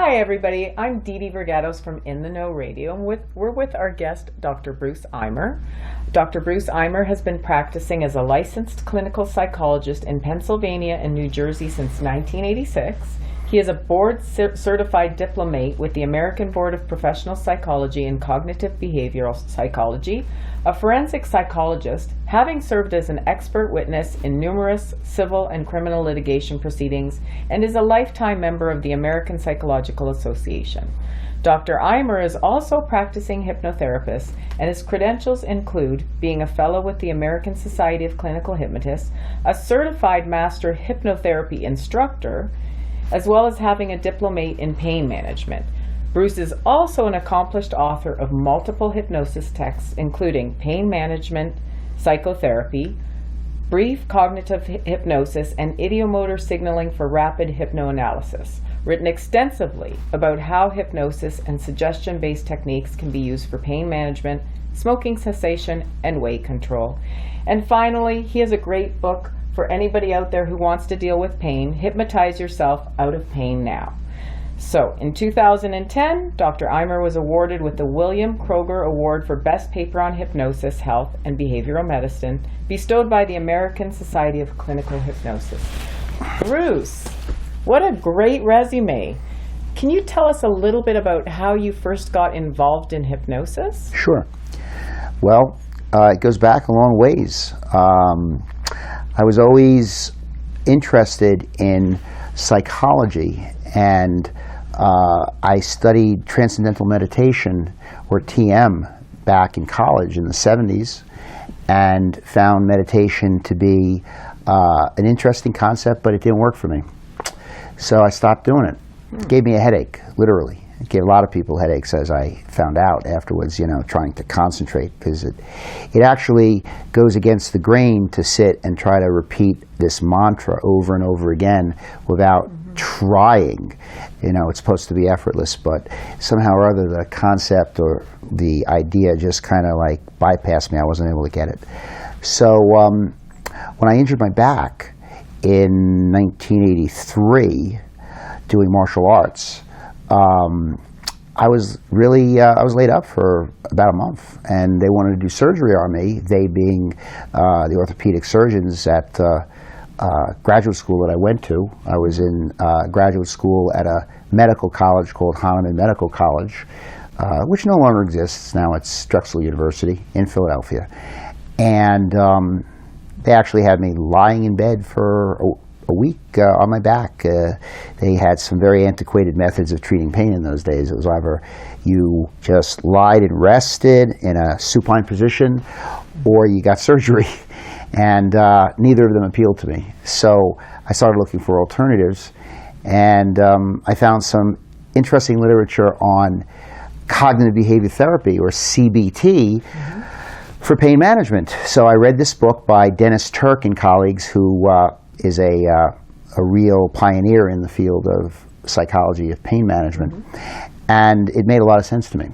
Hi everybody, I'm Dee Dee Vergatos from In the Know Radio, and we're with our guest, Dr. Bruce Eimer. Dr. Bruce Eimer has been practicing as a licensed clinical psychologist in Pennsylvania and New Jersey since 1986. He is a board-certified diplomate with the American Board of Professional Psychology and Cognitive Behavioral Psychology, a forensic psychologist, having served as an expert witness in numerous civil and criminal litigation proceedings, and is a lifetime member of the American Psychological Association. Dr. Eimer is also practicing hypnotherapist, and his credentials include being a fellow with the American Society of Clinical Hypnotists, a certified master hypnotherapy instructor, as well as having a diplomate in pain management. Bruce is also an accomplished author of multiple hypnosis texts, including Pain Management, Psychotherapy, Brief Cognitive Hypnosis, and Ideomotor Signaling for Rapid Hypnoanalysis, written extensively about how hypnosis and suggestion-based techniques can be used for pain management, smoking cessation, and weight control. And finally, he has a great book for anybody out there who wants to deal with pain, Hypnotize Yourself Out of Pain Now. So, in 2010, Dr. Eimer was awarded with the William Kroger Award for Best Paper on Hypnosis, Health, and Behavioral Medicine, bestowed by the American Society of Clinical Hypnosis. Bruce, what a great resume. Can you tell us a little bit about how you first got involved in hypnosis? Sure. Well, it goes back a long ways. I was always interested in psychology, and I studied Transcendental Meditation, or TM, back in college in the 70s, and found meditation to be an interesting concept, but it didn't work for me. So I stopped doing it. It gave me a headache, literally. It gave a lot of people headaches, as I found out afterwards, trying to concentrate, because it actually goes against the grain to sit and try to repeat this mantra over and over again without trying. It's supposed to be effortless, but somehow or other the concept or the idea just kind of like bypassed me. I wasn't able to get it. So when I injured my back in 1983 doing martial arts, I was laid up for about a month, and they wanted to do surgery on me, they being the orthopedic surgeons at graduate school that I went to. I was in graduate school at a medical college called Heightened Medical College, which no longer exists. Now it's Drexel University in Philadelphia. And they actually had me lying in bed for a week on my back. They had some very antiquated methods of treating pain in those days. It was either you just lied and rested in a supine position, or you got surgery. And neither of them appealed to me. So I started looking for alternatives, and I found some interesting literature on cognitive behavior therapy, or CBT, for pain management. So I read this book by Dennis Turk and colleagues, who is a real pioneer in the field of psychology of pain management, and it made a lot of sense to me.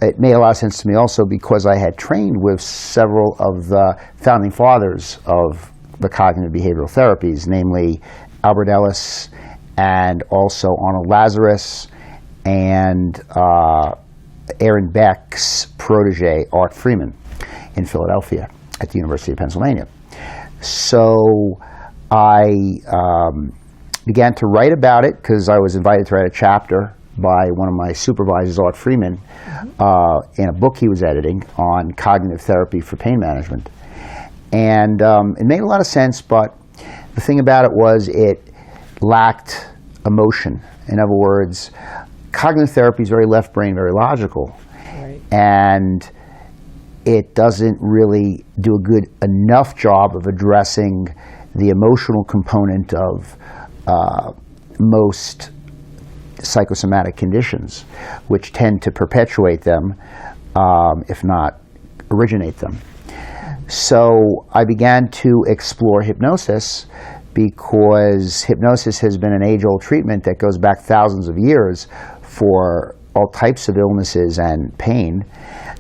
It made a lot of sense to me also because I had trained with several of the founding fathers of the cognitive behavioral therapies, namely Albert Ellis and also Arnold Lazarus and Aaron Beck's protege, Art Freeman, in Philadelphia at the University of Pennsylvania. So I began to write about it because I was invited to write a chapter by one of my supervisors, Art Freeman, in a book he was editing on cognitive therapy for pain management. And it made a lot of sense, but the thing about it was it lacked emotion. In other words, cognitive therapy is very left brain, very logical. Right. And it doesn't really do a good enough job of addressing the emotional component of most psychosomatic conditions, which tend to perpetuate them, if not originate them. So I began to explore hypnosis because hypnosis has been an age-old treatment that goes back thousands of years for all types of illnesses and pain,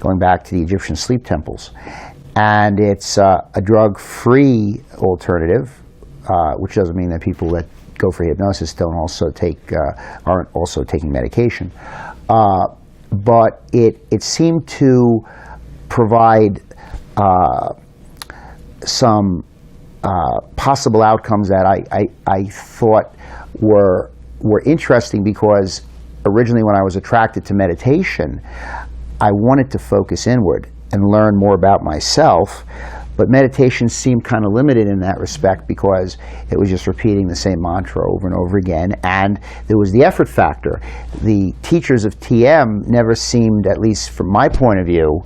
going back to the Egyptian sleep temples. And it's a drug-free alternative, which doesn't mean that people that go for hypnosis aren't also taking medication. But it seemed to provide some possible outcomes that I thought were interesting, because originally when I was attracted to meditation, I wanted to focus inward and learn more about myself. But meditation seemed kind of limited in that respect, because it was just repeating the same mantra over and over again, and there was the effort factor. The teachers of TM never seemed, at least from my point of view,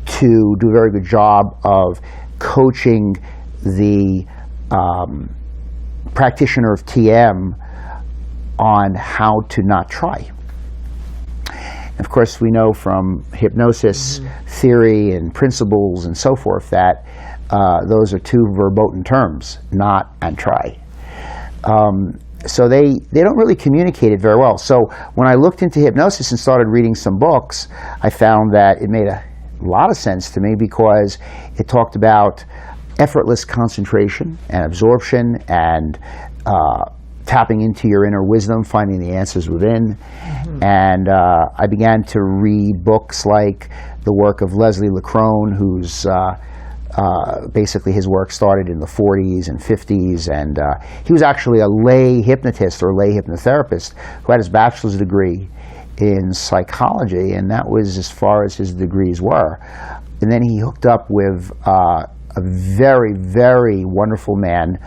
to do a very good job of coaching the practitioner of TM on how to not try. Of course, we know from hypnosis theory and principles and so forth that those are two verboten terms, not and try. So they don't really communicate it very well. So when I looked into hypnosis and started reading some books, I found that it made a lot of sense to me, because it talked about effortless concentration and absorption and tapping into your inner wisdom, finding the answers within. And I began to read books like the work of Leslie LeCrone, who's basically his work started in the 40s and 50s, and he was actually a lay hypnotist or lay hypnotherapist who had his bachelor's degree in psychology, and that was as far as his degrees were. And then he hooked up with a very, very wonderful man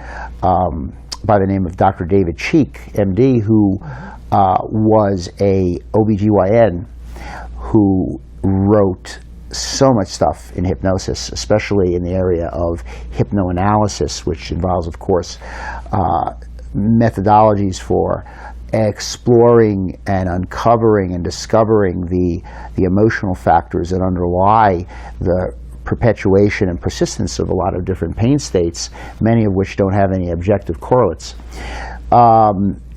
by the name of Dr. David Cheek, MD, who was a OBGYN who wrote so much stuff in hypnosis, especially in the area of hypnoanalysis, which involves, of course, methodologies for exploring and uncovering and discovering the emotional factors that underlie the perpetuation and persistence of a lot of different pain states, many of which don't have any objective correlates.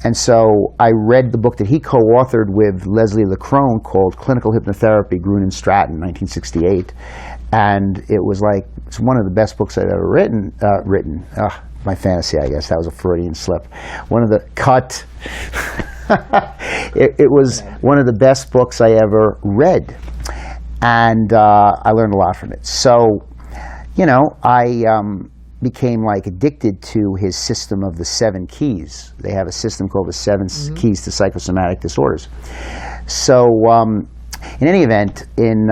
And so I read the book that he co-authored with Leslie LeCrone called Clinical Hypnotherapy, Grun and Stratton, 1968. And it was like, it's one of the best books I've ever written. My fantasy, I guess. That was a Freudian slip. One of the, cut. It was one of the best books I ever read. And I learned a lot from it. So, you know, I became like addicted to his system of the 7 keys. They have a system called the 7 keys to psychosomatic disorders. So in any event, in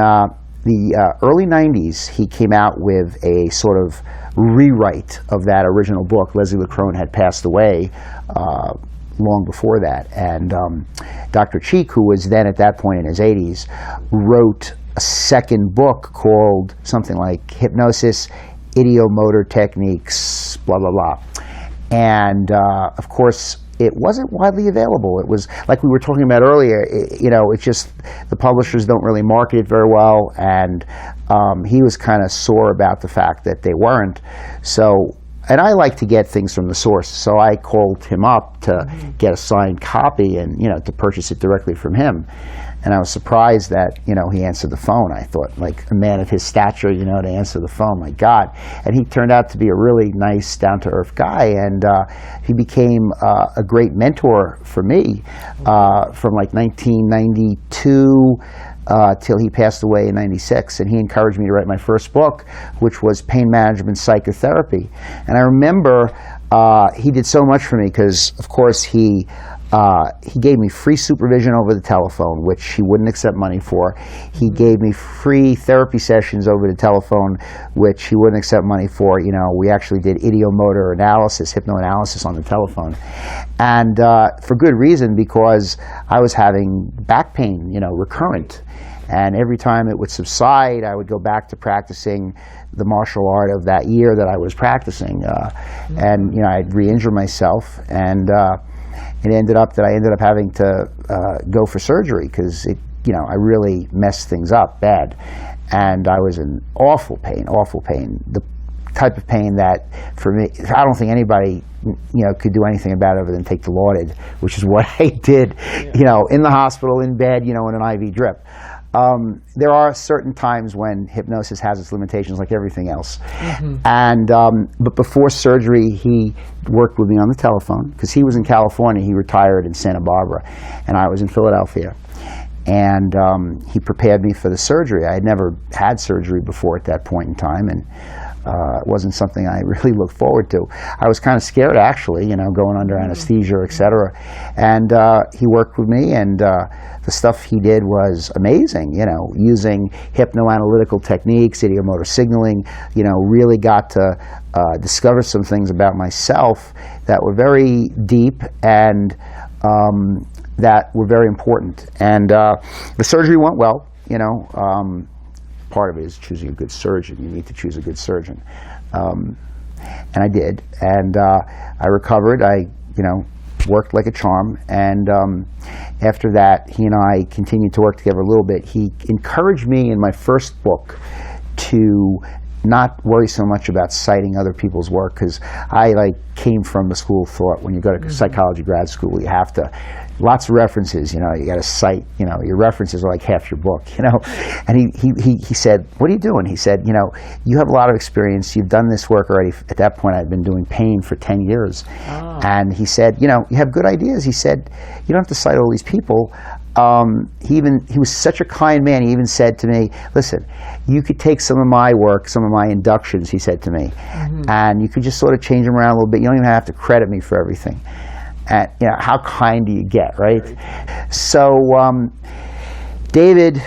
the early 90s, he came out with a sort of rewrite of that original book. Leslie LeCrone had passed away long before that. And Dr. Cheek, who was then at that point in his 80s, wrote a second book called something like Hypnosis, Idiomotor Techniques, blah, blah, blah. And of course, it wasn't widely available. It was, like we were talking about earlier, it's just the publishers don't really market it very well, and he was kind of sore about the fact that they weren't. So, and I like to get things from the source, so I called him up to get a signed copy and, to purchase it directly from him. And I was surprised that, he answered the phone. I thought, like, a man of his stature, to answer the phone, my God. And he turned out to be a really nice, down-to-earth guy, and he became a great mentor for me from, like, 1992 till he passed away in 96. And he encouraged me to write my first book, which was Pain Management Psychotherapy. And I remember he did so much for me because, of course, he gave me free supervision over the telephone, which he wouldn't accept money for. He gave me free therapy sessions over the telephone, which he wouldn't accept money for. We actually did idiomotor analysis, hypnoanalysis on the telephone. And for good reason, because I was having back pain, recurrent. And every time it would subside, I would go back to practicing the martial art of that year that I was practicing. And, I'd re-injure myself. And it ended up that I ended up having to go for surgery because I really messed things up bad, and I was in awful pain. The type of pain that, for me, I don't think anybody could do anything about it other than take the Laudid, which is what I did. In the hospital, in bed, in an IV drip. there are certain times when hypnosis has its limitations, like everything else. And but before surgery, he worked with me on the telephone because he was in California. He retired in Santa Barbara, and I was in Philadelphia. And he prepared me for the surgery. I had never had surgery before at that point in time, and it wasn't something I really looked forward to. I was kind of scared, actually, going under anesthesia, etc. And he worked with me, and the stuff he did was amazing, using hypnoanalytical techniques, ideomotor signaling, really got to discover some things about myself that were very deep and that were very important. And the surgery went well, part of it is choosing a good surgeon. You need to choose a good surgeon. And I did. And I recovered. I, worked like a charm. And after that, he and I continued to work together a little bit. He encouraged me in my first book to not worry so much about citing other people's work, because I came from the school of thought, when you go to psychology grad school, you have to, lots of references, you got to cite, your references are like half your book, And he said, what are you doing? He said, you have a lot of experience, you've done this work already. At that point, I'd been doing pain for 10 years. Oh. And he said, you have good ideas. He said, you don't have to cite all these people. He was such a kind man. He even said to me, listen, you could take some of my work, some of my inductions, he said to me, and you could just sort of change them around a little bit. You don't even have to credit me for everything. And how kind do you get, right? So David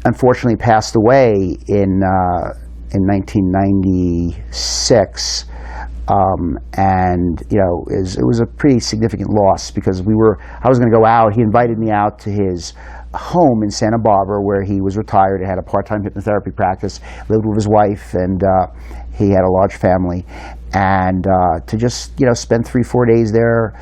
unfortunately passed away in 1996. And it was a pretty significant loss, because I was going to go out. He invited me out to his home in Santa Barbara, where he was retired. He had a part-time hypnotherapy practice, lived with his wife, and he had a large family. And to just spend 3-4 days there,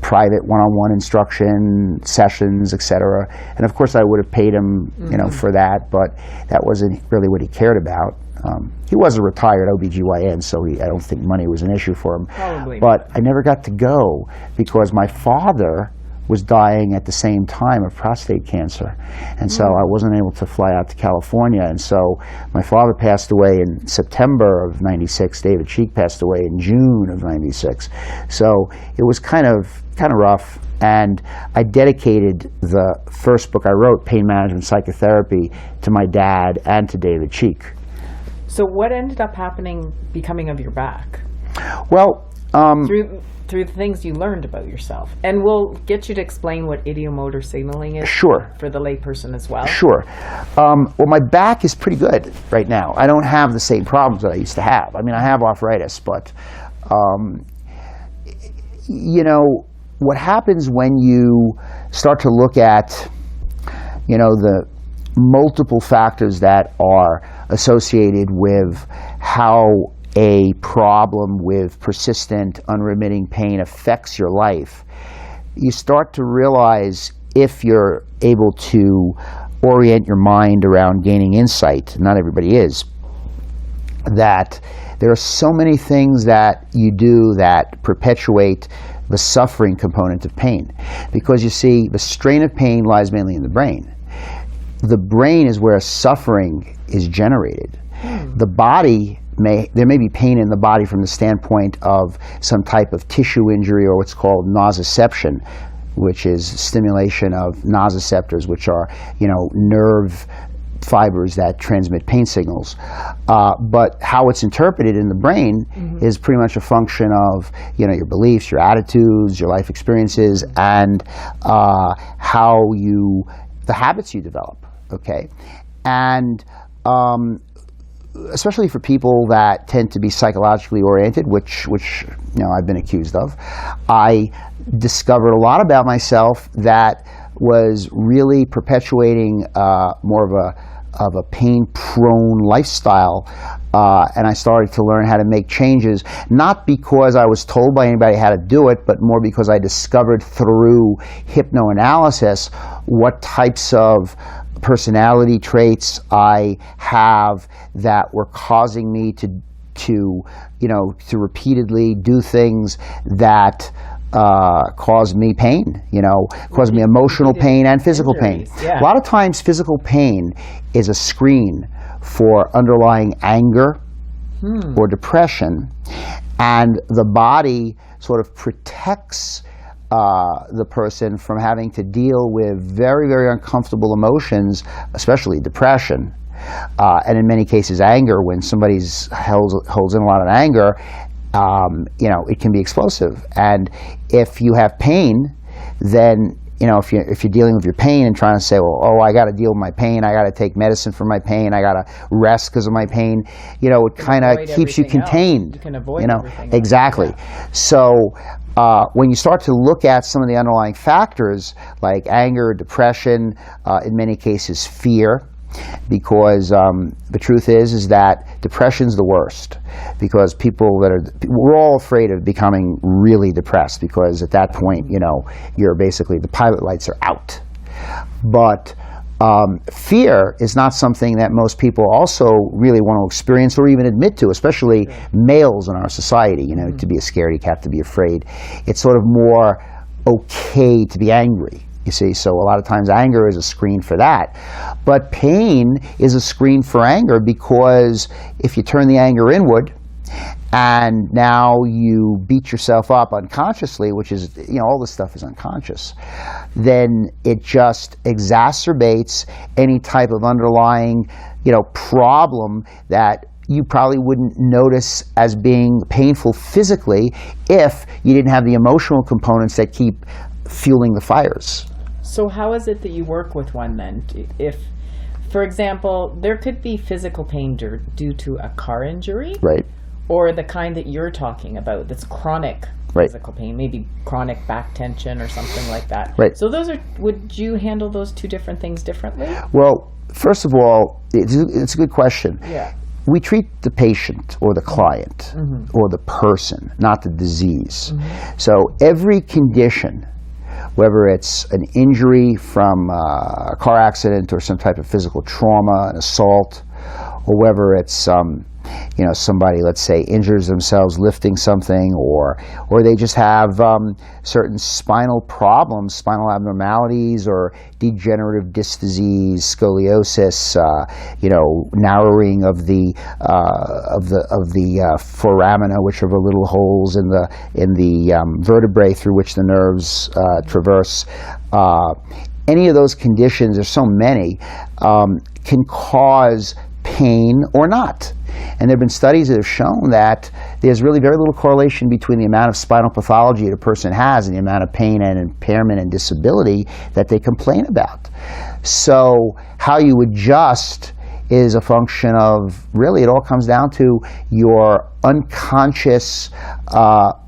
private one-on-one instruction sessions, etc. And of course, I would have paid him, for that, but that wasn't really what he cared about. He was a retired OBGYN, so I don't think money was an issue for him. Probably. But I never got to go because my father was dying at the same time of prostate cancer. And so I wasn't able to fly out to California. And so my father passed away in September of '96. David Cheek passed away in June of '96. So it was kind of rough. And I dedicated the first book I wrote, Pain Management Psychotherapy, to my dad and to David Cheek. So what ended up becoming of your back? Well, through the things you learned about yourself. And we'll get you to explain what ideomotor signaling is. Sure. For the layperson as well. Sure. Well, my back is pretty good right now. I don't have the same problems that I used to have. I mean, I have arthritis, but what happens when you start to look at the multiple factors that are associated with how a problem with persistent, unremitting pain affects your life, you start to realize, if you're able to orient your mind around gaining insight, not everybody is, that there are so many things that you do that perpetuate the suffering component of pain. Because you see, the strain of pain lies mainly in the brain. The brain is where suffering is generated. The body there may be pain in the body from the standpoint of some type of tissue injury, or what's called nociception, which is stimulation of nociceptors, which are nerve fibers that transmit pain signals. But how it's interpreted in the brain is pretty much a function of your beliefs, your attitudes, your life experiences, and the habits you develop. Okay, and especially for people that tend to be psychologically oriented, which I've been accused of, I discovered a lot about myself that was really perpetuating more of a pain-prone lifestyle, and I started to learn how to make changes, not because I was told by anybody how to do it, but more because I discovered through hypnoanalysis what types of personality traits I have that were causing me to repeatedly do things that cause me pain, cause me emotional pain and physical pain. Yeah. A lot of times physical pain is a screen for underlying anger or depression, and the body sort of protects the person from having to deal with very, very uncomfortable emotions, especially depression, and in many cases anger. When somebody's holds in a lot of anger, it can be explosive. And if you have pain, then if you're dealing with your pain and trying to say, well, I got to deal with my pain, I got to take medicine for my pain, I got to rest because of my pain, it kind of keeps you contained. You can avoid everything. Exactly. Yeah. So when you start to look at some of the underlying factors like anger, depression, in many cases fear, because the truth is that depression's the worst, because we're all afraid of becoming really depressed, because at that point, you're basically, the pilot lights are out. But fear is not something that most people also really want to experience or even admit to, especially males in our society. To be a scaredy cat, to be afraid. It's sort of more okay to be angry. You see, so a lot of times anger is a screen for that. But pain is a screen for anger, because if you turn the anger inward and now you beat yourself up unconsciously, which is, all this stuff is unconscious, then it just exacerbates any type of underlying, problem that you probably wouldn't notice as being painful physically if you didn't have the emotional components that keep fueling the fires. So how is it that you work with one then? If, for example, there could be physical pain due to a car injury, right, or the kind that you're talking about, that's chronic physical pain, maybe chronic back tension or something like that. Right. So would you handle those two different things differently? Well, first of all, it's a good question. Yeah. We treat the patient or the client or the person, not the disease. So every condition, whether it's an injury from a car accident or some type of physical trauma, an assault, or whether it's somebody, let's say, injures themselves lifting something, or they just have certain spinal problems, spinal abnormalities, or degenerative disc disease, scoliosis, narrowing of the foramina, which are the little holes in the vertebrae through which the nerves traverse. Any of those conditions, there's so many, can cause pain or not. And there have been studies that have shown that there's really very little correlation between the amount of spinal pathology that a person has and the amount of pain and impairment and disability that they complain about. So how you adjust is a function of, really, it all comes down to your unconscious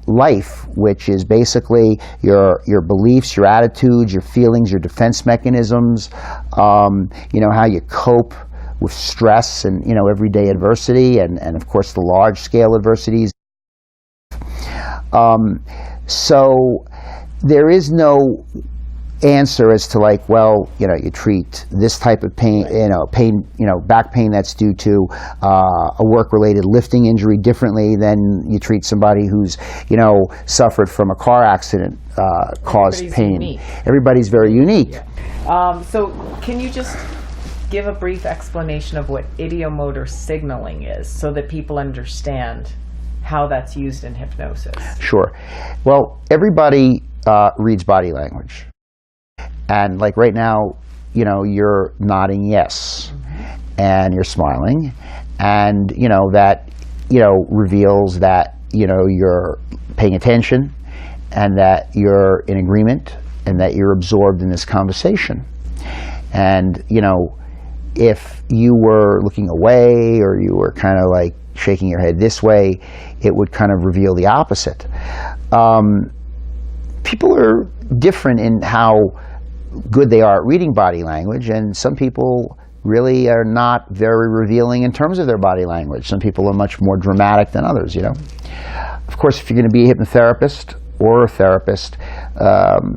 life, which is basically your beliefs, your attitudes, your feelings, your defense mechanisms, how you cope with stress and everyday adversity, and of course the large scale adversities. So there is no answer as to you treat this type of pain, back pain that's due to a work-related lifting injury differently than you treat somebody who's suffered from a car accident caused pain. Unique. Everybody's very unique. Yeah. So can you just give a brief explanation of what ideomotor signaling is, so that people understand how that's used in hypnosis? Sure. Well, everybody reads body language. And like right now, you're nodding yes, and you're smiling, and that reveals that you're paying attention, and that you're in agreement, and that you're absorbed in this conversation. And if you were looking away, or you were kind of like shaking your head this way, it would kind of reveal the opposite. People are different in how good they are at reading body language, and some people really are not very revealing in terms of their body language. Some people are much more dramatic than others, Of course, if you're going to be a hypnotherapist or a therapist,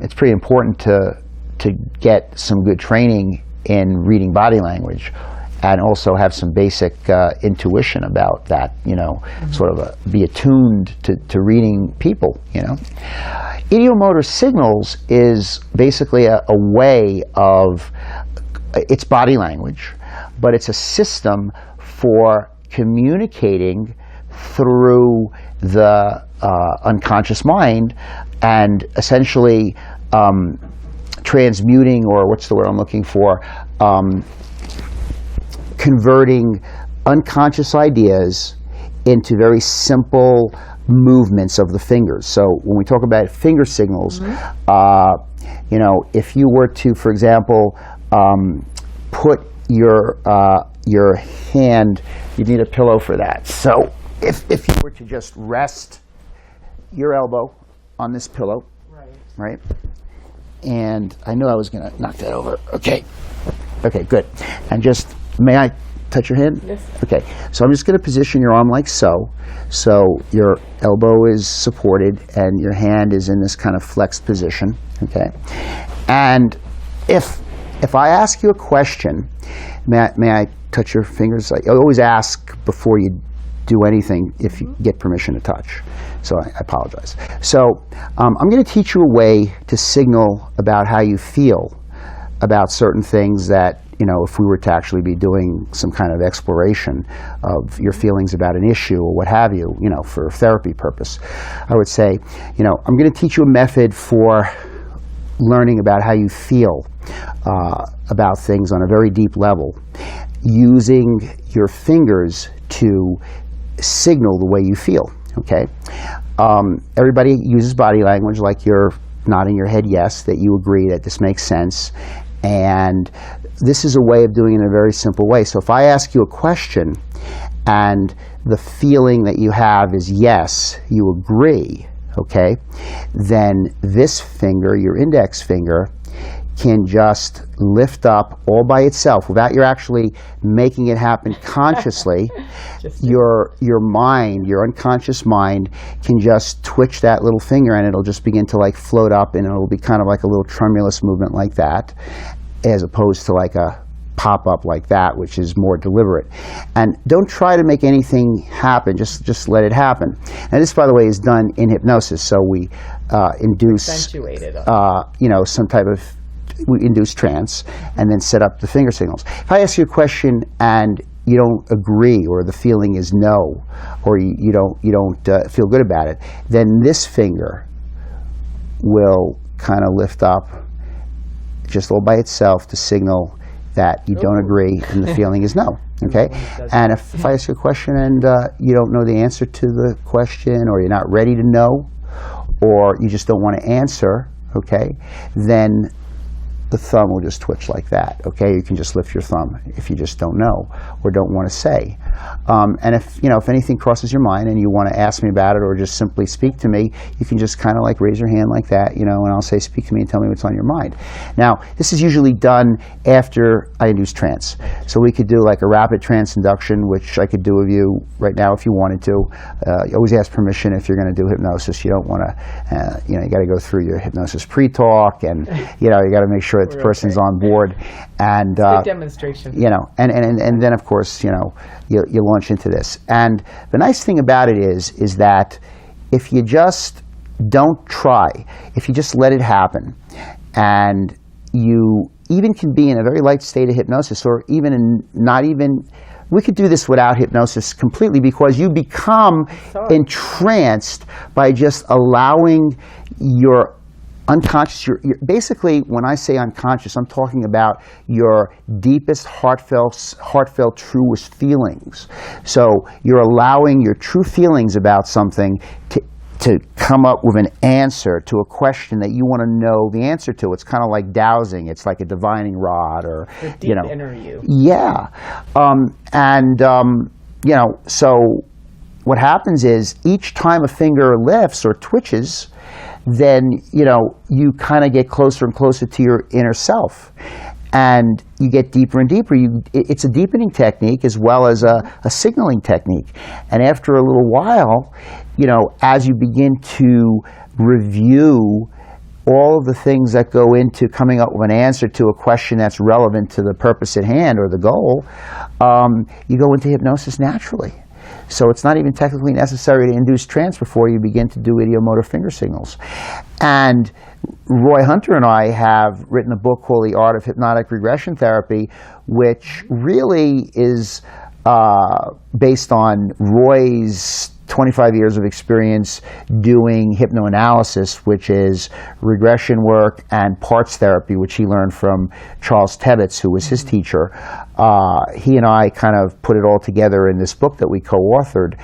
it's pretty important to get some good training in reading body language, and also have some basic intuition about that, sort of be attuned to reading people, Ideomotor signals is basically a way of, it's body language, but it's a system for communicating through the unconscious mind and essentially transmuting, or what's the word I'm looking for, converting unconscious ideas into very simple movements of the fingers. So when we talk about finger signals, you know, if you were to, for example, put your hand, you need a pillow for that. So if you were to just rest your elbow on this pillow, right? And I knew I was going to knock that over. Okay, good. And just, may I touch your hand? Yes. Okay, so I'm just going to position your arm like so. So your elbow is supported and your hand is in this kind of flexed position, okay? And if I ask you a question, may I touch your fingers? I always ask before you do anything if you get permission to touch. So I apologize. So I'm going to teach you a way to signal about how you feel about certain things that, you know, if we were to actually be doing some kind of exploration of your feelings about an issue or what have you, you know, for therapy purpose, I would say, you know, I'm going to teach you a method for learning about how you feel about things on a very deep level, using your fingers to signal the way you feel, okay? Everybody uses body language, like you're nodding your head yes, that you agree that this makes sense. And this is a way of doing it in a very simple way. So if I ask you a question and the feeling that you have is yes, you agree, okay, then this finger, your index finger, can just lift up all by itself without you actually making it happen consciously. Your mind, your unconscious mind, can just twitch that little finger and it'll just begin to like float up, and it'll be kind of like a little tremulous movement like that, as opposed to like a pop-up like that, which is more deliberate. And don't try to make anything happen, just let it happen. And this, by the way, is done in hypnosis, so we induce you know, some type of, we induce trance and then set up the finger signals. If I ask you a question and you don't agree, or the feeling is no, or you don't feel good about it, then this finger will kind of lift up just all by itself to signal that you don't agree and the feeling is no. Okay? And if I ask you a question and you don't know the answer to the question, or you're not ready to know, or you just don't want to answer, okay, then the thumb will just twitch like that, okay? You can just lift your thumb if you just don't know or don't want to say. And if, you know, if anything crosses your mind and you want to ask me about it or just simply speak to me, you can just kind of like raise your hand like that, you know, and I'll say, speak to me and tell me what's on your mind. Now, this is usually done after I induce trance. So we could do like a rapid trance induction, which I could do with you right now if you wanted to. You always ask permission if you're going to do hypnosis. You don't want to, you know, you got to go through your hypnosis pre-talk, and, you know, you got to make sure that the person's on board. And good demonstration. You know, and then of course, you know, you launch into this. And the nice thing about it is that if you just don't try, if you just let it happen, and you even can be in a very light state of hypnosis, or even in not even, we could do this without hypnosis completely, because you become entranced by just allowing your unconscious, basically, when I say unconscious, I'm talking about your deepest, heartfelt, truest feelings. So you're allowing your true feelings about something to come up with an answer to a question that you want to know the answer to. It's kind of like dowsing. It's like a divining rod, or, the deep, you know, inner you. Yeah, you know, so what happens is each time a finger lifts or twitches, then, you know, you kind of get closer and closer to your inner self, and you get deeper and deeper. It's a deepening technique as well as a signaling technique. And after a little while, you know, as you begin to review all of the things that go into coming up with an answer to a question that's relevant to the purpose at hand or the goal, you go into hypnosis naturally. So it's not even technically necessary to induce trance before you begin to do ideomotor finger signals. And Roy Hunter and I have written a book called The Art of Hypnotic Regression Therapy, which really is based on Roy's 25 years of experience doing hypnoanalysis, which is regression work, and parts therapy, which he learned from Charles Tebbets, who was his teacher. He and I kind of put it all together in this book that we co-authored.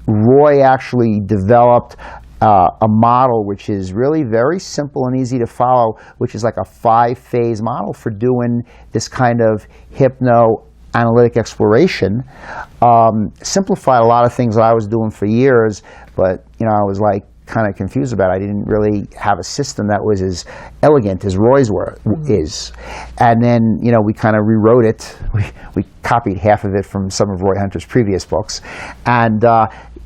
Roy actually developed a model which is really very simple and easy to follow, which is like a 5-phase model for doing this kind of hypno-analytic exploration. Simplified a lot of things that I was doing for years, but I was like kind of confused about it. I didn't really have a system that was as elegant as Roy's is. And then, we kind of rewrote it. We copied half of it from some of Roy Hunter's previous books. And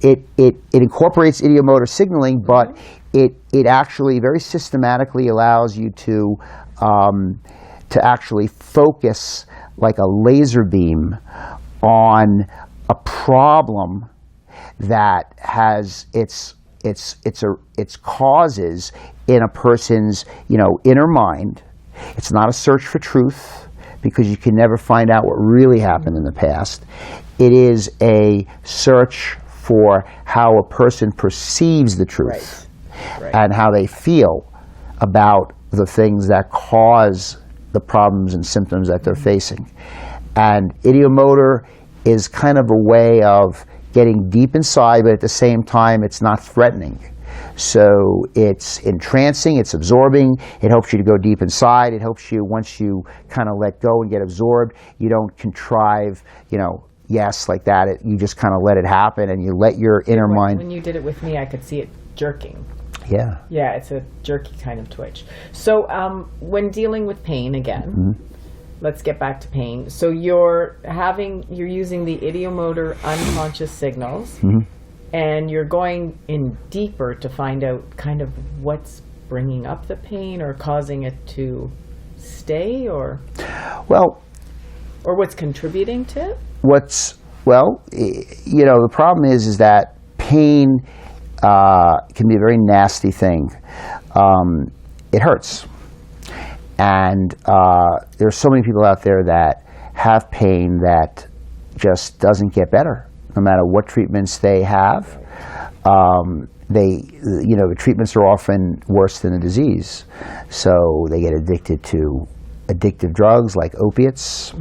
it incorporates ideomotor signaling, but it actually very systematically allows you to actually focus like a laser beam on a problem that has its causes in a person's inner mind. It's not a search for truth, because you can never find out what really happened in the past. It is a search for how a person perceives the truth, right. And how they feel about the things that cause the problems and symptoms that they're facing. And ideomotor is kind of a way of getting deep inside, but at the same time, it's not threatening. So it's entrancing, it's absorbing, it helps you to go deep inside, it helps you, once you kind of let go and get absorbed, you don't contrive, yes, like that. You just kind of let it happen, and you let your inner mind. When you did it with me, I could see it jerking. Yeah. Yeah, it's a jerky kind of twitch. So when dealing with pain again, let's get back to pain. So you're using the ideomotor unconscious signals, and you're going in deeper to find out kind of what's bringing up the pain or causing it to stay, or what's contributing to it? The problem is that pain can be a very nasty thing. It hurts. And there's so many people out there that have pain that just doesn't get better, no matter what treatments they have. The treatments are often worse than the disease. So they get addicted to addictive drugs like opiates,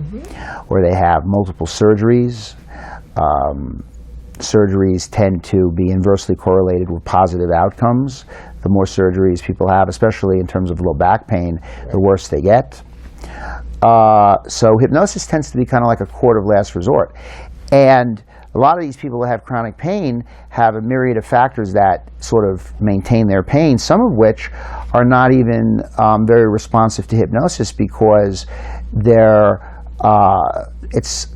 or they have multiple surgeries. Surgeries tend to be inversely correlated with positive outcomes. The more surgeries people have, especially in terms of low back pain, the worse they get. So hypnosis tends to be kind of like a court of last resort. And a lot of these people that have chronic pain have a myriad of factors that sort of maintain their pain, some of which are not even very responsive to hypnosis, because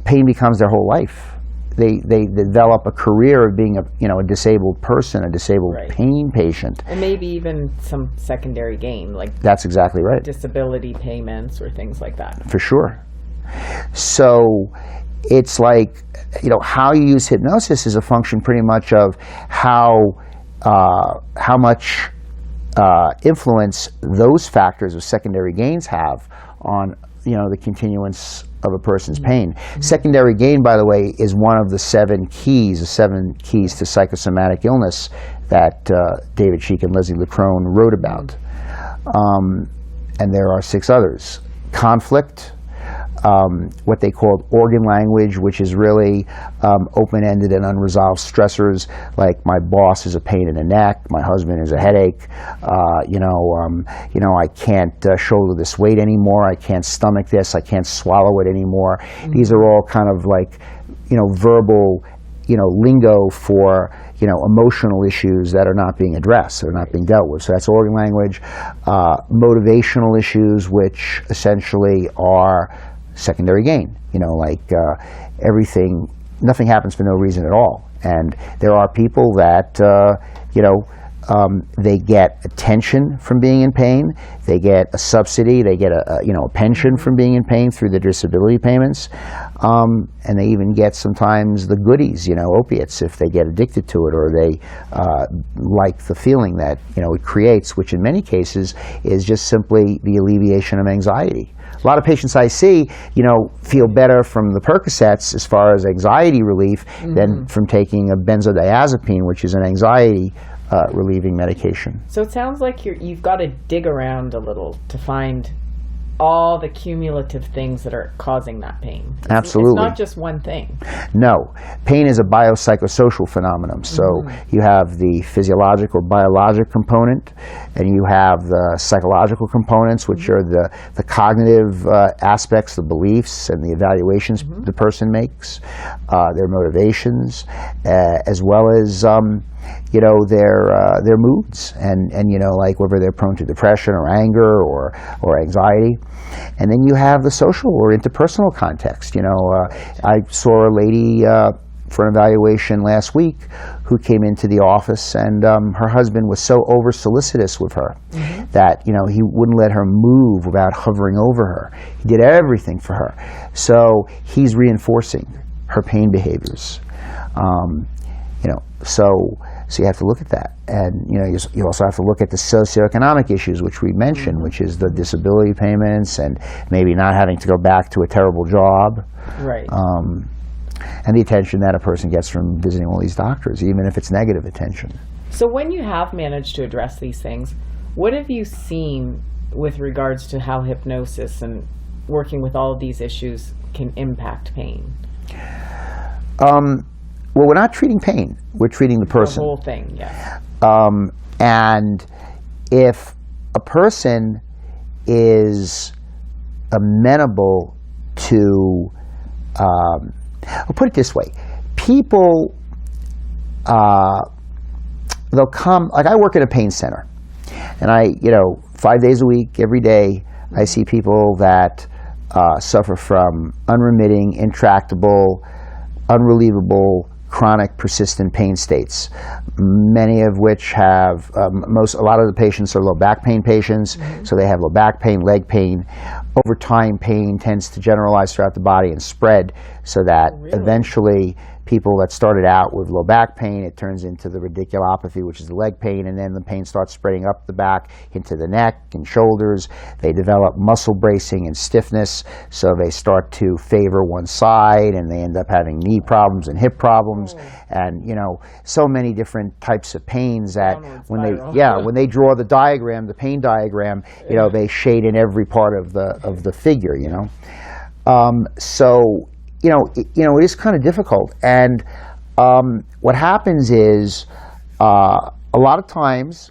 pain becomes their whole life. They develop a career of being a disabled person, a disabled pain patient. And maybe even some secondary gain, like that's exactly right. Disability payments or things like that. For sure. So it's like, how you use hypnosis is a function pretty much of how much influence those factors of secondary gains have on the continuance of a person's pain. Secondary gain, by the way, is one of the 7 keys to psychosomatic illness that David Sheik and Leslie Leckrone wrote about. And there are 6 others. Conflict, what they called organ language, which is really open-ended and unresolved stressors, like my boss is a pain in the neck, my husband is a headache, I can't shoulder this weight anymore, I can't stomach this, I can't swallow it anymore. These are all kind of like, verbal, lingo for, emotional issues that are not being addressed, that are not being dealt with. So that's organ language. Motivational issues, which essentially are secondary gain, nothing happens for no reason at all. And there are people that, they get attention from being in pain. They get a subsidy. They get a pension from being in pain through the disability payments, and they even get sometimes the goodies, opiates, if they get addicted to it or they like the feeling that it creates, which in many cases is just simply the alleviation of anxiety. A lot of patients I see, feel better from the Percocets as far as anxiety relief than from taking a benzodiazepine, which is an anxiety relieving medication. So it sounds like you've got to dig around a little to find all the cumulative things that are causing that pain. Absolutely. It's not just one thing. No. Pain is a biopsychosocial phenomenon. So you have the physiologic or biologic component, and you have the psychological components, which are the cognitive aspects, the beliefs and the evaluations the person makes, their motivations, as well as their moods and like whether they're prone to depression or anger or anxiety. And then you have the social or interpersonal context. I saw a lady for an evaluation last week who came into the office, and her husband was so over solicitous with her that he wouldn't let her move without hovering over her. He did everything for her. So he's reinforcing her pain behaviors. So you have to look at that, and you also have to look at the socioeconomic issues, which we mentioned, which is the disability payments and maybe not having to go back to a terrible job, right? And the attention that a person gets from visiting all these doctors, even if it's negative attention. So when you have managed to address these things, what have you seen with regards to how hypnosis and working with all of these issues can impact pain? Well, we're not treating pain. We're treating the person. The whole thing, yes. And if a person is amenable to, I'll put it this way, people, they'll come, like I work at a pain center, and 5 days a week, every day, I see people that suffer from unremitting, intractable, unrelievable, chronic, persistent pain states, many of which have, a lot of the patients are low back pain patients, so they have low back pain, leg pain. Over time, pain tends to generalize throughout the body and spread, so that eventually people that started out with low back pain, it turns into the radiculopathy, which is the leg pain, and then the pain starts spreading up the back into the neck and shoulders. They develop muscle bracing and stiffness, so they start to favor one side, and they end up having knee problems and hip problems, and so many different types of pains that when they draw the diagram, the pain diagram, they shade in every part of the figure, So it is kind of difficult, and what happens is a lot of times,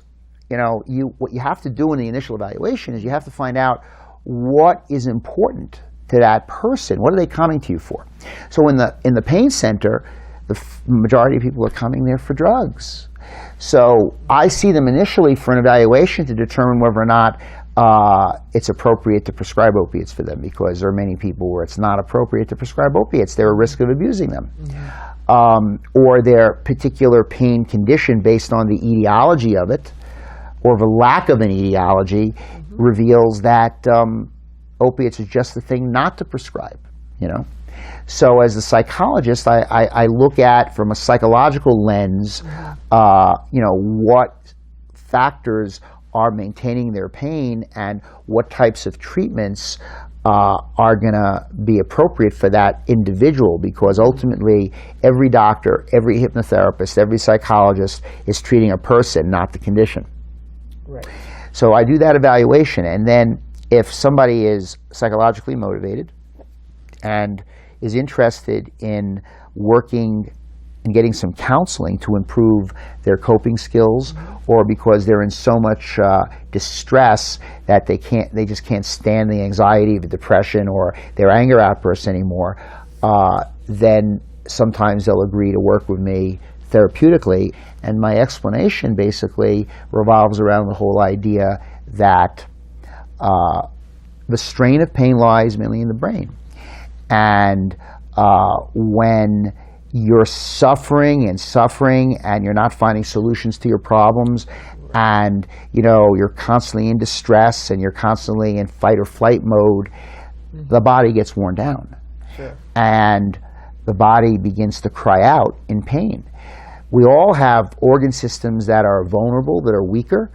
what you have to do in the initial evaluation is you have to find out what is important to that person. What are they coming to you for? So in the pain center, the majority of people are coming there for drugs. So I see them initially for an evaluation to determine whether or not it's appropriate to prescribe opiates for them, because there are many people where it's not appropriate to prescribe opiates. They're at risk of abusing them. Or their particular pain condition based on the etiology of it, or the lack of an etiology, reveals that opiates is just the thing not to prescribe, So as a psychologist, I look at, from a psychological lens, what factors are maintaining their pain and what types of treatments are going to be appropriate for that individual, because ultimately every doctor, every hypnotherapist, every psychologist is treating a person, not the condition. Right. So I do that evaluation, and then if somebody is psychologically motivated and is interested in working and getting some counseling to improve their coping skills, or because they're in so much distress that they just can't stand the anxiety, the depression, or their anger outbursts anymore, then sometimes they'll agree to work with me therapeutically. And my explanation basically revolves around the whole idea that the strain of pain lies mainly in the brain. And when you're suffering and suffering, and you're not finding solutions to your problems, and you're constantly in distress, and you're constantly in fight or flight mode, the body gets worn down. Sure. And the body begins to cry out in pain. We all have organ systems that are vulnerable, that are weaker.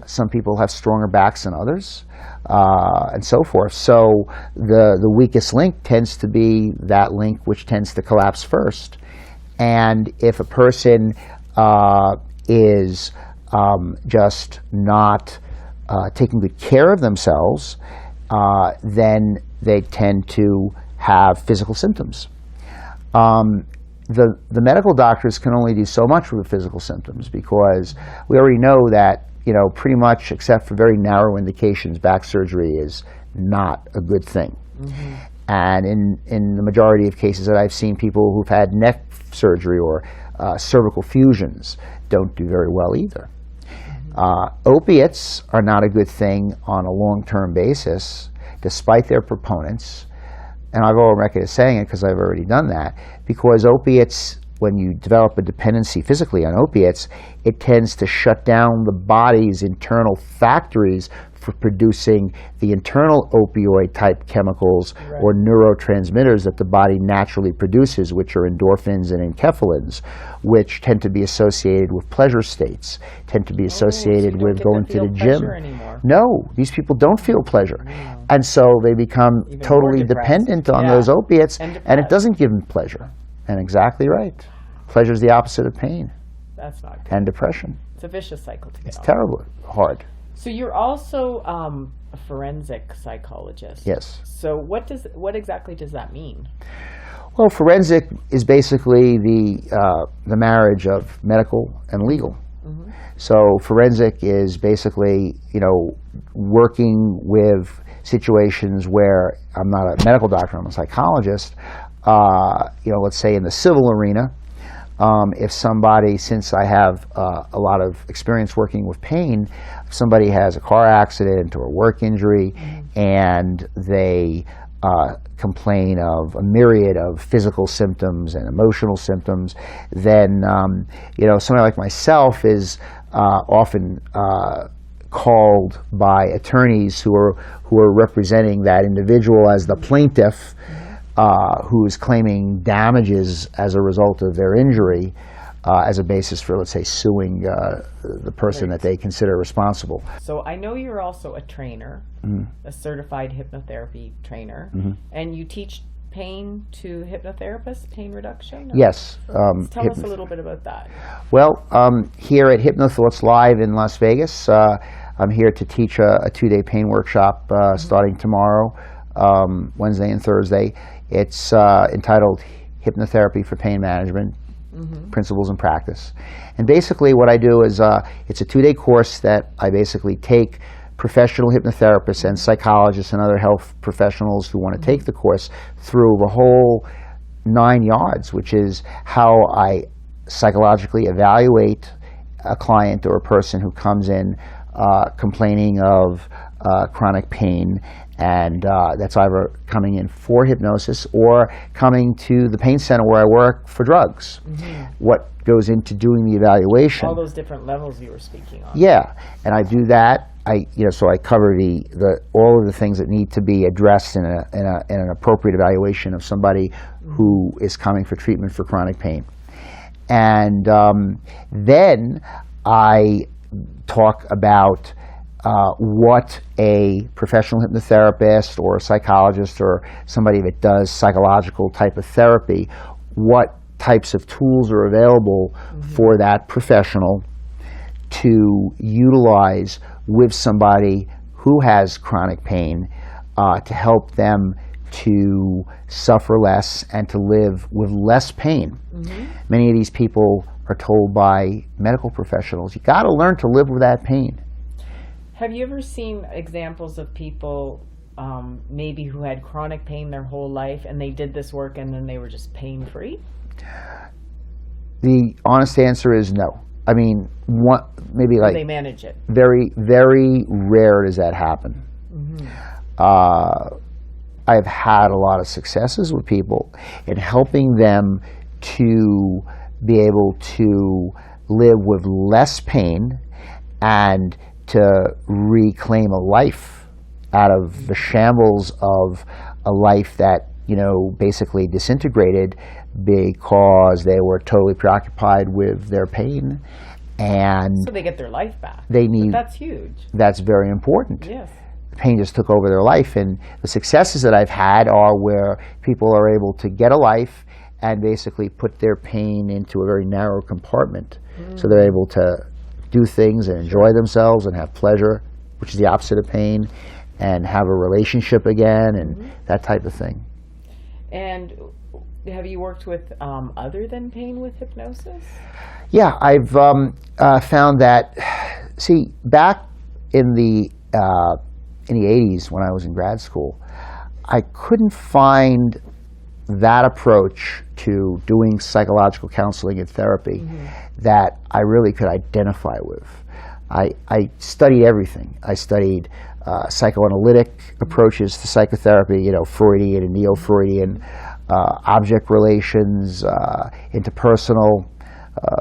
Some people have stronger backs than others, and so forth. So the weakest link tends to be that link which tends to collapse first. And if a person is just not taking good care of themselves, then they tend to have physical symptoms. The medical doctors can only do so much with the physical symptoms, because we already know that pretty much, except for very narrow indications, back surgery is not a good thing. And in the majority of cases that I've seen, people who've had neck surgery or cervical fusions don't do very well either. Opiates are not a good thing on a long-term basis, despite their proponents. And I've already record of saying it because I've already done that, because opiates, when you develop a dependency physically on opiates, it tends to shut down the body's internal factories for producing the internal opioid-type chemicals or neurotransmitters that the body naturally produces, which are endorphins and enkephalins, which tend to be associated with pleasure states, tend to be associated with going to the gym. No, these people don't feel pleasure. And so they become even totally dependent on those opiates, and it doesn't give them pleasure. And exactly right. Pleasure is the opposite of pain. That's not good. And depression. It's a vicious cycle to get It's on. terrible, hard. So you're also a forensic psychologist. Yes. So what exactly does that mean? Well, forensic is basically the marriage of medical and legal. So forensic is basically, working with situations where I'm not a medical doctor, I'm a psychologist. Let's say in the civil arena, if somebody, since I have a lot of experience working with pain, if somebody has a car accident or a work injury and they complain of a myriad of physical symptoms and emotional symptoms, then somebody like myself is often called by attorneys who are representing that individual as the plaintiff, who is claiming damages as a result of their injury, as a basis for, let's say, suing the person that they consider responsible. So I know you're also a trainer, a certified hypnotherapy trainer, and you teach pain to hypnotherapists, pain reduction? Yes. Tell us a little bit about that. Well, here at HypnoThoughts Live in Las Vegas, I'm here to teach a 2-day pain workshop starting tomorrow, Wednesday and Thursday. It's entitled Hypnotherapy for Pain Management, Principles and Practice. And basically what I do is it's a 2-day course that I basically take professional hypnotherapists and psychologists and other health professionals who want to take the course through the whole 9 yards, which is how I psychologically evaluate a client or a person who comes in complaining of chronic pain, and that's either coming in for hypnosis or coming to the pain center where I work for drugs. What goes into doing the evaluation? All those different levels you were speaking on. Yeah, and I do that. So I cover all of the things that need to be addressed in an appropriate evaluation of somebody who is coming for treatment for chronic pain. And then I talk about what a professional hypnotherapist or a psychologist or somebody that does psychological type of therapy, what types of tools are available for that professional to utilize with somebody who has chronic pain to help them to suffer less and to live with less pain. Many of these people are told by medical professionals, you got to learn to live with that pain. Have you ever seen examples of people maybe who had chronic pain their whole life and they did this work and then they were just pain-free? The honest answer is no. I mean, maybe like they manage it. Very, very rare does that happen. I've had a lot of successes with people in helping them to be able to live with less pain and to reclaim a life out of the shambles of a life that, basically disintegrated because they were totally preoccupied with their pain. And so they get their life back. They need. But that's huge. That's very important. Yes. The pain just took over their life, and the successes that I've had are where people are able to get a life and basically put their pain into a very narrow compartment. So they're able to do things and enjoy themselves and have pleasure, which is the opposite of pain, and have a relationship again, and that type of thing. And have you worked with other than pain with hypnosis? Yeah, I've found that. See, back in the 80s when I was in grad school, I couldn't find that approach to doing psychological counseling and therapy that I really could identify with. I studied everything. I studied psychoanalytic approaches to psychotherapy, Freudian and neo-Freudian, object relations, interpersonal,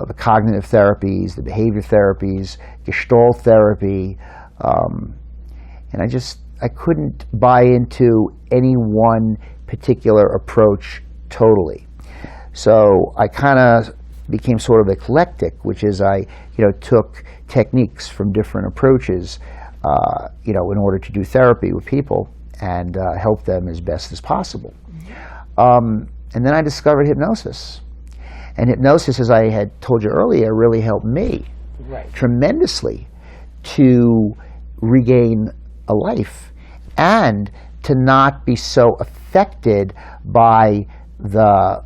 the cognitive therapies, the behavior therapies, Gestalt therapy, and I couldn't buy into any one particular approach totally. So I kind of became sort of eclectic, which is I took techniques from different approaches, in order to do therapy with people and help them as best as possible. And then I discovered hypnosis. And hypnosis, as I had told you earlier, really helped me tremendously to regain a life and to not be so affected by the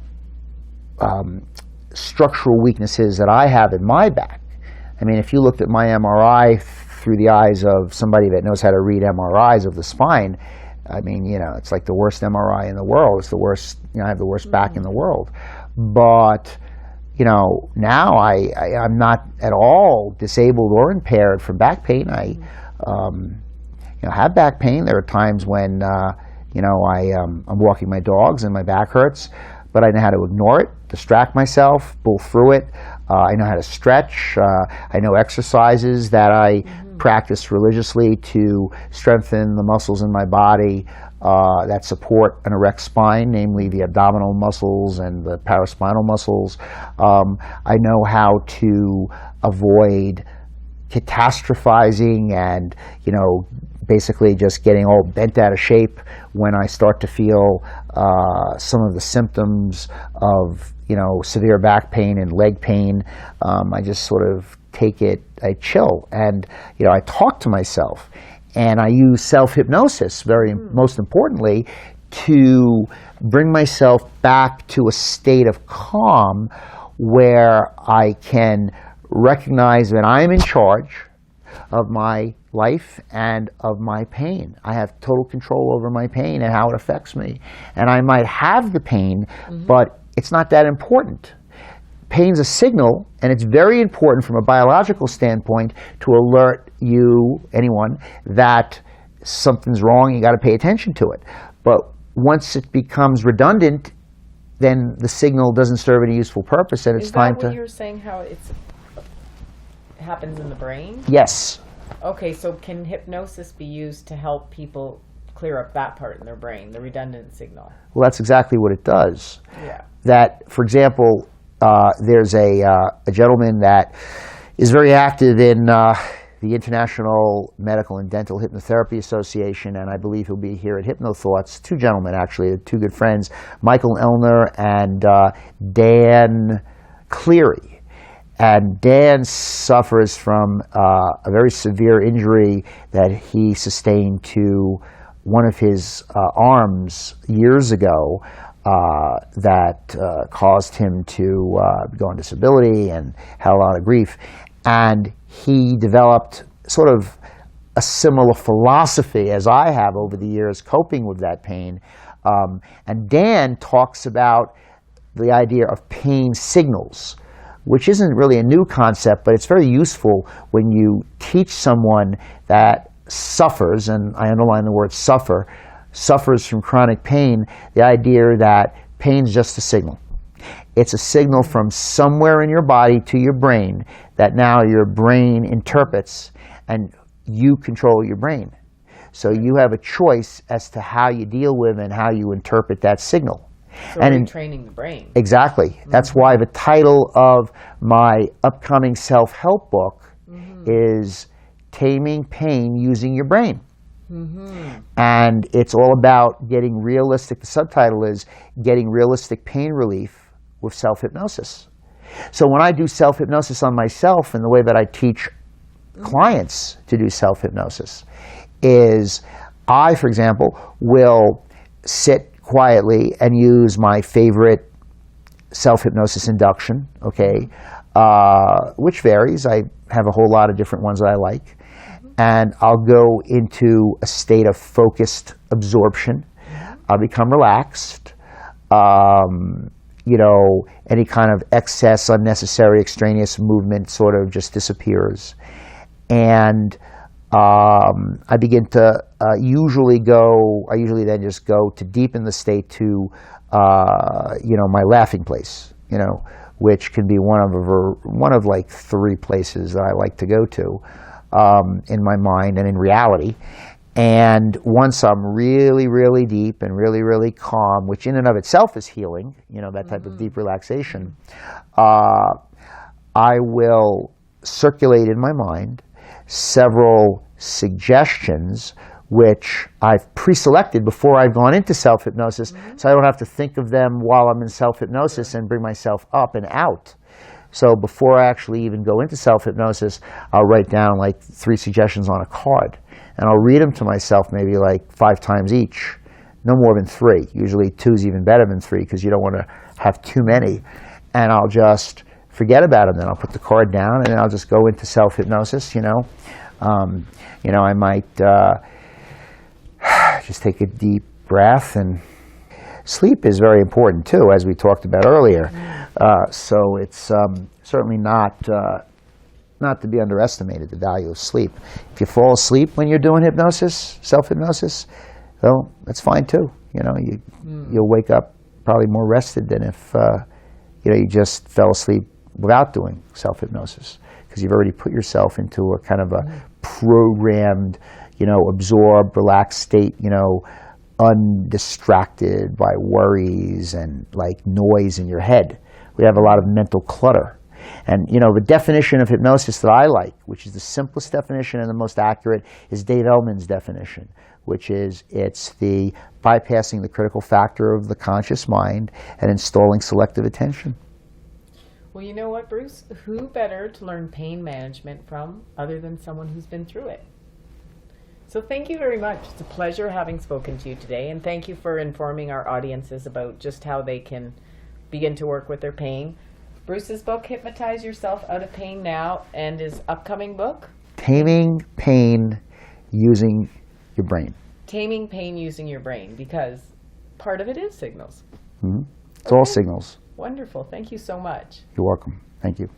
structural weaknesses that I have in my back. I mean, if you looked at my MRI through the eyes of somebody that knows how to read MRIs of the spine, I mean, it's like the worst MRI in the world. It's the worst, I have the worst back in the world. But, now I'm not at all disabled or impaired from back pain. I, have back pain. There are times when, I'm walking my dogs and my back hurts, but I know how to ignore it, distract myself, pull through it. I know how to stretch. I know exercises that I practice religiously to strengthen the muscles in my body that support an erect spine, namely the abdominal muscles and the paraspinal muscles. I know how to avoid catastrophizing and, basically just getting all bent out of shape when I start to feel some of the symptoms of, severe back pain and leg pain. I just sort of take it, I chill, and, I talk to myself. And I use self-hypnosis, most importantly, to bring myself back to a state of calm where I can recognize that I'm in charge of my life and of my pain. I have total control over my pain and how it affects me. And I might have the pain, but it's not that important. Pain's a signal, and it's very important from a biological standpoint to alert you, anyone, that something's wrong, you got to pay attention to it. But once it becomes redundant, then the signal doesn't serve any useful purpose, and it's time to... Is that what you're saying, how it happens in the brain? Yes. Okay, so can hypnosis be used to help people clear up that part in their brain, the redundant signal? Well, that's exactly what it does. Yeah. That, for example, there's a gentleman that is very active in the International Medical and Dental Hypnotherapy Association, and I believe he'll be here at HypnoThoughts. Two gentlemen, actually, two good friends, Michael Elner and Dan Cleary. And Dan suffers from a very severe injury that he sustained to one of his arms years ago that caused him to go on disability and had a lot of grief. And he developed sort of a similar philosophy as I have over the years coping with that pain. And Dan talks about the idea of pain signals, which isn't really a new concept, but it's very useful when you teach someone that suffers, and I underline the word suffer, suffers from chronic pain, the idea that pain's just a signal. It's a signal from somewhere in your body to your brain that now your brain interprets, and you control your brain. So you have a choice as to how you deal with and how you interpret that signal. So retraining the brain. Exactly. That's why the title of my upcoming self-help book is Taming Pain Using Your Brain. And it's all about getting realistic. The subtitle is Getting Realistic Pain Relief with Self-Hypnosis. So when I do self-hypnosis on myself, and the way that I teach clients to do self-hypnosis is I, for example, will sit quietly and use my favorite self-hypnosis induction, okay, which varies. I have a whole lot of different ones that I like. And I'll go into a state of focused absorption. I'll become relaxed. You know, any kind of excess, unnecessary, extraneous movement sort of just disappears. And I begin to I usually then just go to deepen the state to, you know, my laughing place, you know, which can be one of like 3 places that I like to go to in my mind and in reality. And once I'm really, really deep and really, really calm, which in and of itself is healing, you know, that type of deep relaxation, I will circulate in my mind several suggestions which I've pre-selected before I've gone into self-hypnosis, so I don't have to think of them while I'm in self-hypnosis and bring myself up and out. So before I actually even go into self-hypnosis, I'll write down like 3 suggestions on a card. And I'll read them to myself maybe like 5 times each, no more than 3. Usually 2 is even better than 3 because you don't want to have too many. And I'll just forget about them. Then I'll put the card down and then I'll just go into self-hypnosis, you know. You know, I might just take a deep breath, and sleep is very important too, as we talked about earlier. So it's certainly not to be underestimated, the value of sleep. If you fall asleep when you're doing hypnosis, self-hypnosis, well, that's fine too. You know, you'll wake up probably more rested than if you know, you just fell asleep without doing self-hypnosis, because you've already put yourself into a kind of a programmed, you know, absorbed, relaxed state, you know, undistracted by worries and like noise in your head. We have a lot of mental clutter. And, you know, the definition of hypnosis that I like, which is the simplest definition and the most accurate, is Dave Ellman's definition, which is it's the bypassing the critical factor of the conscious mind and installing selective attention. Well, you know what, Bruce? Who better to learn pain management from other than someone who's been through it? So thank you very much. It's a pleasure having spoken to you today, and thank you for informing our audiences about just how they can begin to work with their pain. Bruce's book, Hypnotize Yourself Out of Pain Now, and his upcoming book? Taming Pain Using Your Brain. Taming Pain Using Your Brain, because part of it is signals. It's all signals. Wonderful. Thank you so much. You're welcome. Thank you.